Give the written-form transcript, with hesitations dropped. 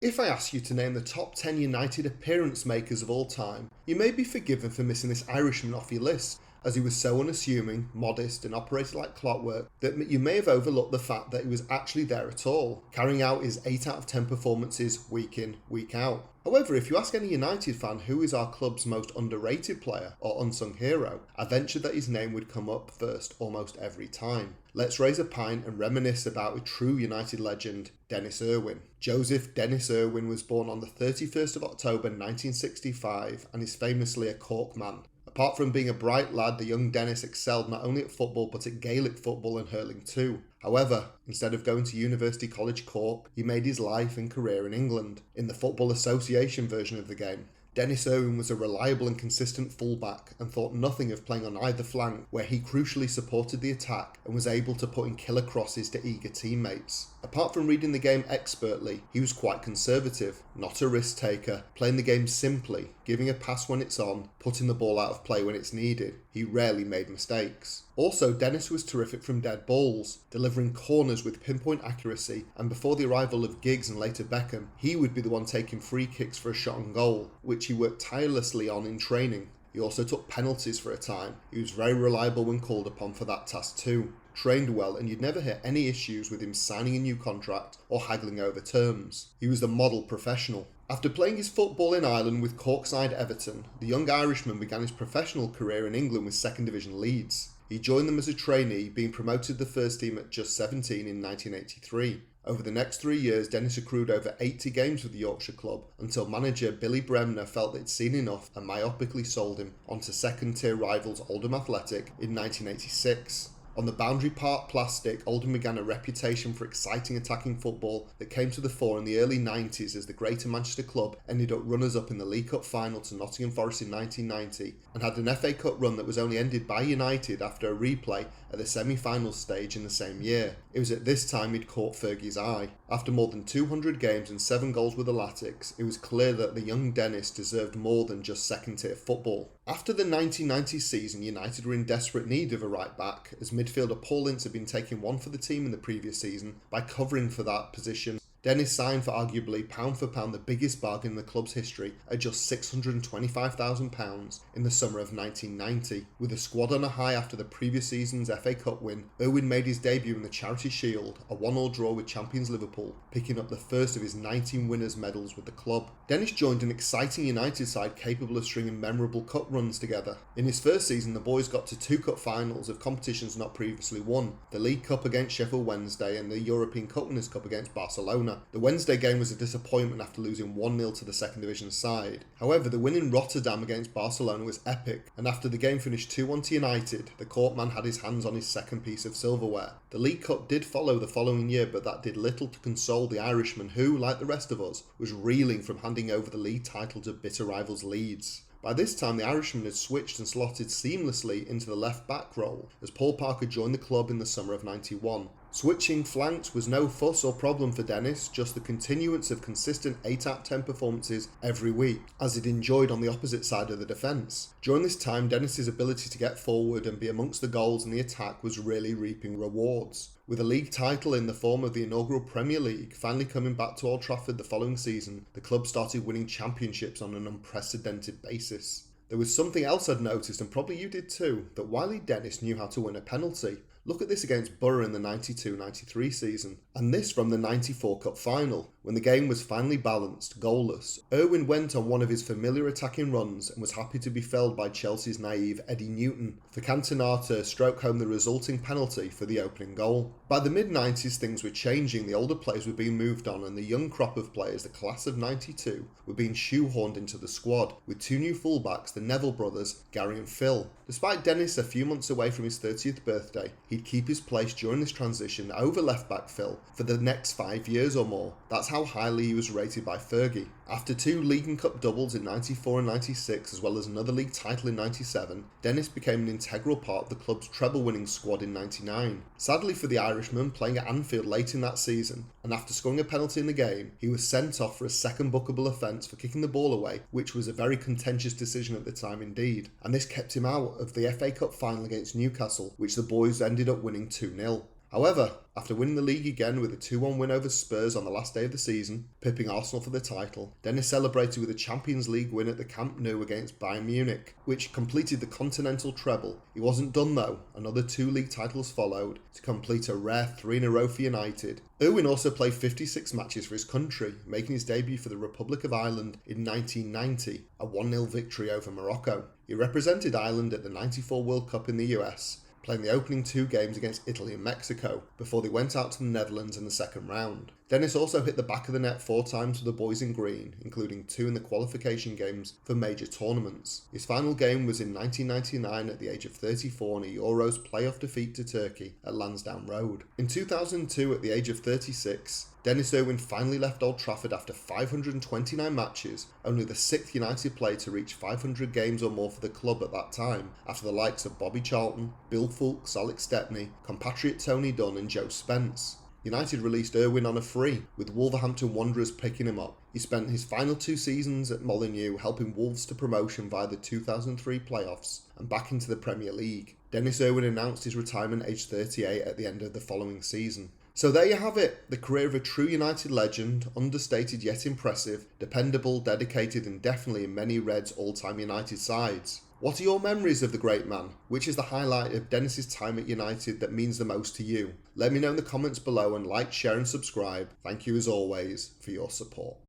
If I ask you to name the top 10 United appearance makers of all time, you may be forgiven for missing this Irishman off your list, as he was so unassuming, modest, and operated like clockwork that you may have overlooked the fact that he was actually there at all, carrying out his 8 out of 10 performances week in, week out. However, if you ask any United fan who is our club's most underrated player or unsung hero, I venture that his name would come up first almost every time. Let's raise a pint and reminisce about a true United legend, Denis Irwin. Joseph Denis Irwin was born on the 31st of October 1965 and is famously a Cork man. Apart from being a bright lad, the young Denis excelled not only at football but at Gaelic football and hurling too. However, instead of going to University College Cork, he made his life and career in England, in the Football Association version of the game. Denis Irwin was a reliable and consistent fullback and thought nothing of playing on either flank, where he crucially supported the attack and was able to put in killer crosses to eager teammates. Apart from reading the game expertly, he was quite conservative, not a risk taker, playing the game simply, giving a pass when it's on, putting the ball out of play when it's needed. He rarely made mistakes. Also, Denis was terrific from dead balls, delivering corners with pinpoint accuracy, and before the arrival of Giggs and later Beckham, he would be the one taking free kicks for a shot on goal, which he worked tirelessly on in training. He also took penalties for a time. He was very reliable when called upon for that task too. Trained well, and you'd never hear any issues with him signing a new contract or haggling over terms. He was the model professional. After playing his football in Ireland with Corkside Everton, the young Irishman began his professional career in England with 2nd Division Leeds. He joined them as a trainee, being promoted to the first team at just 17 in 1983. Over the next 3 years, Denis accrued over 80 games with the Yorkshire club until manager Billy Bremner felt they'd seen enough and myopically sold him onto second-tier rivals Oldham Athletic in 1986. On the Boundary Park Plastic, Oldham began a reputation for exciting attacking football that came to the fore in the early 90s as the Greater Manchester club ended up runners-up in the League Cup final to Nottingham Forest in 1990 and had an FA Cup run that was only ended by United after a replay at the semi-final stage in the same year. It was at this time he'd caught Fergie's eye. After more than 200 games and 7 goals with the Latics, it was clear that the young Denis deserved more than just second-tier football. After the 1990 season, United were in desperate need of a right-back, as midfielder Paul Ince had been taking one for the team in the previous season by covering for that position. Denis signed for arguably pound for pound the biggest bargain in the club's history at just £625,000 in the summer of 1990. With the squad on a high after the previous season's FA Cup win, Irwin made his debut in the Charity Shield, a 1-1 draw with champions Liverpool, picking up the first of his 19 winners' medals with the club. Denis joined an exciting United side capable of stringing memorable cup runs together. In his first season, the boys got to 2 cup finals of competitions not previously won, the League Cup against Sheffield Wednesday and the European Cup Winners' Cup against Barcelona. The Wednesday game was a disappointment after losing 1-0 to the 2nd Division side. However, the win in Rotterdam against Barcelona was epic, and after the game finished 2-1 to United, the Corkman had his hands on his second piece of silverware. The League Cup did follow the following year, but that did little to console the Irishman who, like the rest of us, was reeling from handing over the league title to bitter rivals Leeds. By this time, the Irishman had switched and slotted seamlessly into the left-back role as Paul Parker joined the club in the summer of '91. Switching flanks was no fuss or problem for Denis, just the continuance of consistent 8 out of 10 performances every week, as he'd enjoyed on the opposite side of the defence. During this time, Denis's ability to get forward and be amongst the goals in the attack was really reaping rewards. With a league title in the form of the inaugural Premier League finally coming back to Old Trafford the following season, the club started winning championships on an unprecedented basis. There was something else I'd noticed, and probably you did too, that Wiley Denis knew how to win a penalty. Look at this against Borough in the 92-93 season, and this from the 94 Cup final, when the game was finally balanced, goalless. Irwin went on one of his familiar attacking runs and was happy to be felled by Chelsea's naive Eddie Newton for Cantona to stroke home the resulting penalty for the opening goal. By the mid-90s things were changing, the older players were being moved on and the young crop of players, the class of 92, were being shoehorned into the squad, with 2 new fullbacks, the Neville brothers, Gary and Phil. Despite Denis a few months away from his 30th birthday, he'd keep his place during this transition over left-back Phil for the next 5 years or more. That's how highly he was rated by Fergie. After 2 League and Cup doubles in 94 and 96, as well as another league title in 97, Denis became an integral part of the club's treble-winning squad in 99. Sadly for the Irishman, playing at Anfield late in that season, and after scoring a penalty in the game, he was sent off for a second bookable offence for kicking the ball away, which was a very contentious decision at the time indeed, and this kept him out of the FA Cup final against Newcastle, which the boys ended up winning 2-0. However, after winning the league again with a 2-1 win over Spurs on the last day of the season, pipping Arsenal for the title, Denis celebrated with a Champions League win at the Camp Nou against Bayern Munich, which completed the continental treble. He wasn't done though, another 2 league titles followed to complete a rare 3 in a row for United. Irwin also played 56 matches for his country, making his debut for the Republic of Ireland in 1990, a 1-0 victory over Morocco. He represented Ireland at the '94 World Cup in the US, playing the opening 2 games against Italy and Mexico, before they went out to the Netherlands in the second round. Denis also hit the back of the net 4 times for the boys in green, including 2 in the qualification games for major tournaments. His final game was in 1999 at the age of 34 in a Euros playoff defeat to Turkey at Lansdowne Road. In 2002, at the age of 36, Denis Irwin finally left Old Trafford after 529 matches, only the 6th United player to reach 500 games or more for the club at that time, after the likes of Bobby Charlton, Bill Foulkes, Alex Stepney, compatriot Tony Dunn and Joe Spence. United released Irwin on a free, with Wolverhampton Wanderers picking him up. He spent his final 2 seasons at Molineux helping Wolves to promotion via the 2003 playoffs and back into the Premier League. Denis Irwin announced his retirement aged 38 at the end of the following season. So there you have it, the career of a true United legend, understated yet impressive, dependable, dedicated and definitely in many Reds all-time United sides. What are your memories of the great man? Which is the highlight of Denis's time at United that means the most to you? Let me know in the comments below and like, share and subscribe. Thank you as always for your support.